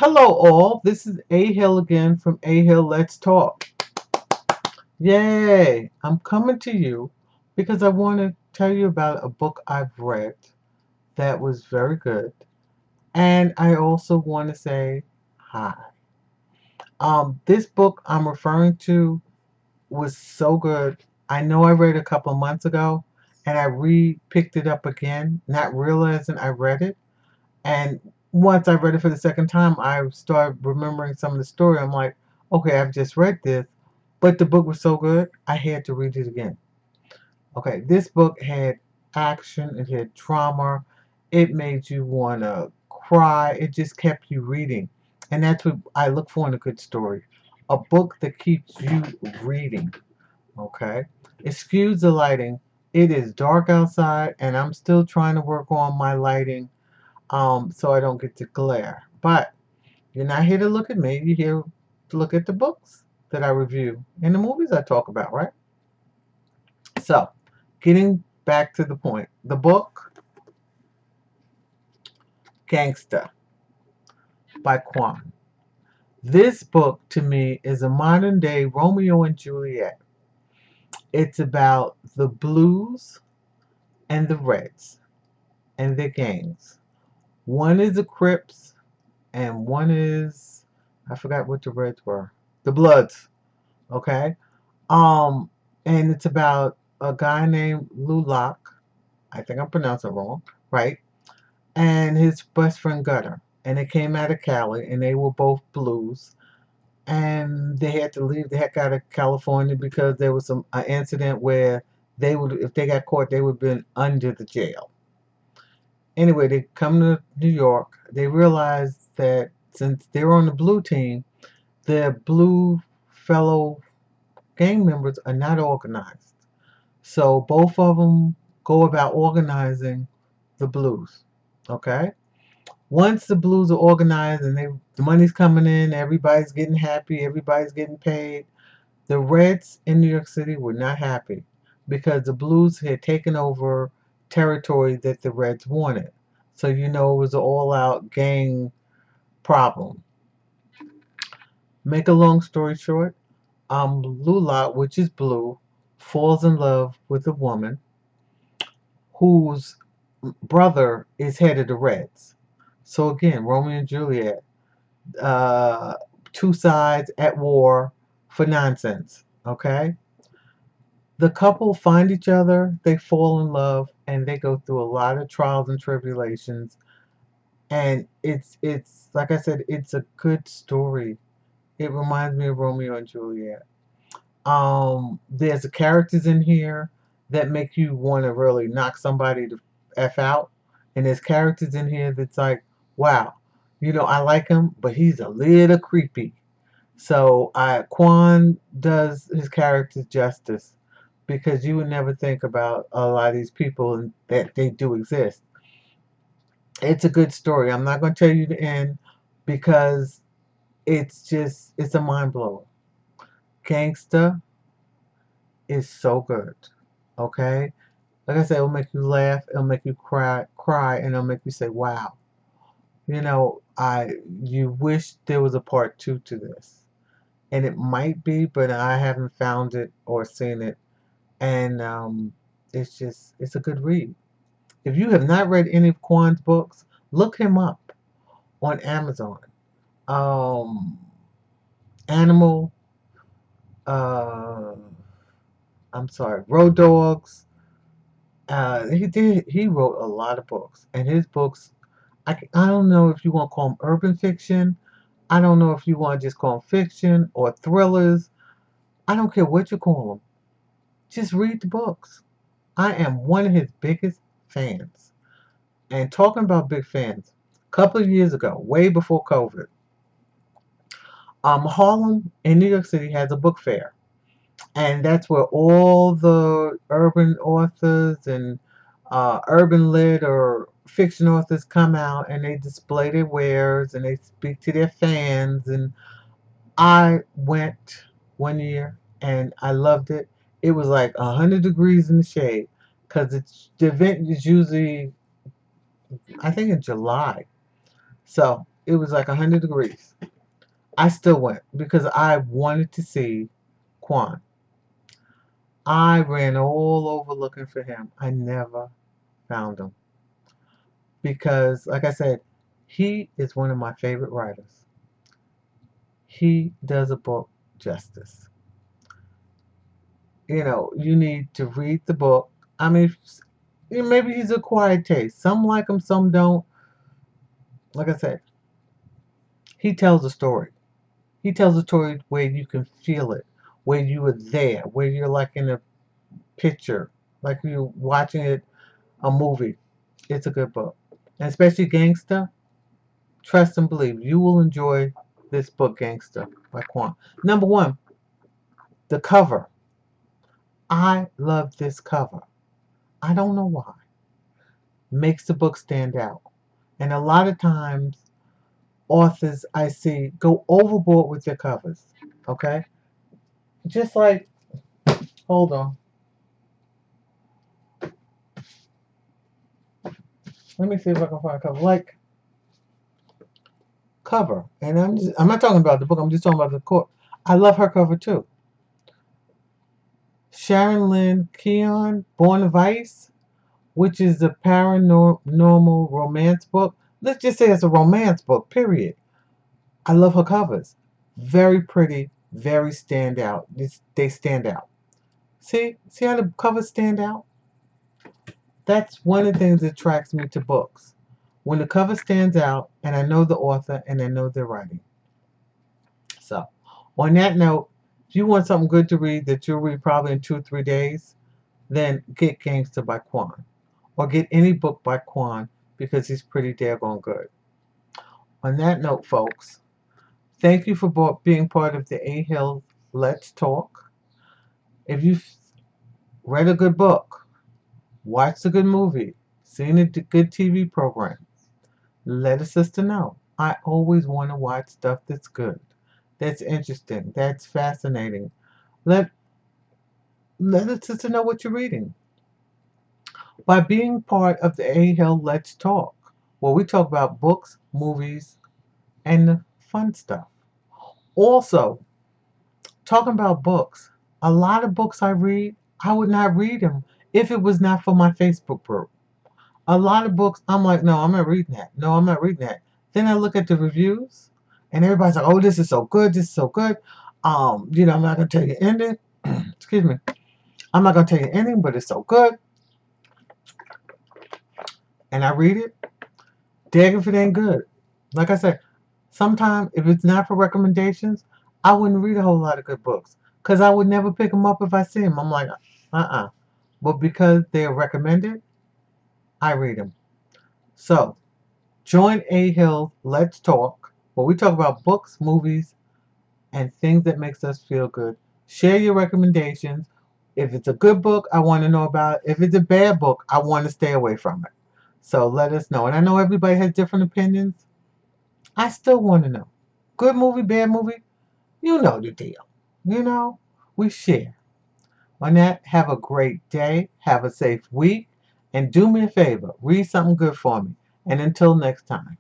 Hello, all. This is A Hill again from A Hill Let's Talk. Yay! I'm coming to you because I want to tell you about a book I've read that was very good. And I also want to say hi. This book I'm referring to was so good. I know I read it a couple of months ago and I re-picked it up again, not realizing I read it. And once I read it for the second time, I started remembering some of the story. I'm like, okay, I've just read this, but the book was so good, I had to read it again. Okay, this book had action, it had drama, it made you want to cry, it just kept you reading. And that's what I look for in a good story, a book that keeps you reading. Okay, excuse the lighting. It is dark outside, and I'm still trying to work on my lighting so I don't get to glare. But you're not here to look at me. You're here to look at the books that I review and the movies I talk about, right? So, getting back to the point. The book, Gangsta by Quan. This book, to me, is a modern day Romeo and Juliet. It's about the blues and the reds and their gangs. One is the Crips and one is, I forgot what the reds were. The Bloods. Okay. Um, and it's about a guy named Lulak. I think I'm pronouncing it wrong, right? And his best friend Gutter. And they came out of Cali, and they were both blues. And they had to leave the heck out of California because there was some an incident where they would, if they got caught, they would have been under the jail. Anyway, they come to New York. They realize that since they're on the blue team, their blue fellow gang members are not organized. So both of them go about organizing the blues. Okay? Once the blues are organized and the money's coming in, everybody's getting happy, everybody's getting paid. The Reds in New York City were not happy because the blues had taken over territory that the Reds wanted. So it was an all-out gang problem. Make a long story short, Lula, which is blue, falls in love with a woman whose brother is head of the Reds. So again, Romeo and Juliet, uh, two sides at war for nonsense. Okay, the couple find each other, they fall in love, and they go through a lot of trials and tribulations. And it's like I said, it's a good story. It reminds me of Romeo and Juliet. There's the characters in here that make you want to really knock somebody to f out, and there's characters in here that's like, wow, I like him, but he's a little creepy. So Quan does his characters justice because you would never think about a lot of these people and that they do exist. It's a good story. I'm not going to tell you the end because it's a mind blower. Gangsta is so good. Okay? Like I said, it'll make you laugh, it'll make you cry, and it'll make you say, wow. You wish there was a part two to this. And it might be, but I haven't found it or seen it. And it's a good read. If you have not read any of Quan's books, look him up on Amazon. Um, Animal, uh, I'm sorry, Road Dogs. He wrote a lot of books, and his books, I don't know if you want to call them urban fiction. I don't know if you want to just call them fiction or thrillers. I don't care what you call them. Just read the books. I am one of his biggest fans. And talking about big fans, a couple of years ago, way before COVID, Harlem in New York City has a book fair. And that's where all the urban authors and urban lit or fiction authors come out and they display their wares and they speak to their fans. And I went one year and I loved it. It was like 100 degrees in the shade because the event is usually, I think, in July. So it was like 100 degrees. I still went because I wanted to see Quan. I ran all over looking for him. I never found him because, like I said, he is one of my favorite writers. He does a book justice. You know, you need to read the book. I mean, maybe he's a quiet taste. Some like him, some don't. Like I said, he tells a story. He tells a story where you can feel it, where you were there, where you're like in a picture, like you're watching it, a movie. It's a good book. And especially Gangsta, trust and believe. You will enjoy this book, Gangsta, by Quan. Number one, the cover. I love this cover. I don't know why. Makes the book stand out. And a lot of times, authors I see go overboard with their covers. Okay? Just like, hold on. Let me see if I can find a cover. Like, cover. And I'm not talking about the book, I'm just talking about the court. I love her cover too. Sharon Lynn Keon, Born of Ice, which is a paranormal romance book. Let's just say it's a romance book, period. I love her covers. Very pretty, very stand out. They stand out. See how the covers stand out? That's one of the things that attracts me to books. When the cover stands out and I know the author and I know their writing. So, on that note, if you want something good to read that you'll read probably in 2 or 3 days, then get Gangster by Quan. Or get any book by Quan because he's pretty daggone good. On that note, folks, thank you for being part of the A Hill Let's Talk. If you've read a good book, watched a good movie, seen a good TV program, let a sister know. I always want to watch stuff that's good, that's interesting, that's fascinating. Let a sister know what you're reading. By being part of the A Hill Let's Talk, where we talk about books, movies, and the fun stuff. Also, talking about books, a lot of books I read, I would not read them if it was not for my Facebook group. A lot of books, I'm like, no, I'm not reading that. No, I'm not reading that. Then I look at the reviews, and everybody's like, oh, this is so good. This is so good. I'm not gonna tell you ending. Excuse me. I'm not gonna tell you ending, but it's so good. And I read it. Dag if it ain't good. Like I said, sometimes if it's not for recommendations, I wouldn't read a whole lot of good books because I would never pick them up if I see them. I'm like, But because they're recommended, I read them. So, join A Hill Let's Talk, where we talk about books, movies, and things that makes us feel good. Share your recommendations. If it's a good book, I want to know about it. If it's a bad book, I want to stay away from it. So let us know. And I know everybody has different opinions. I still want to know. Good movie, bad movie, you know the deal. We share. On that, have a great day. Have a safe week. And do me a favor, read something good for me. And until next time.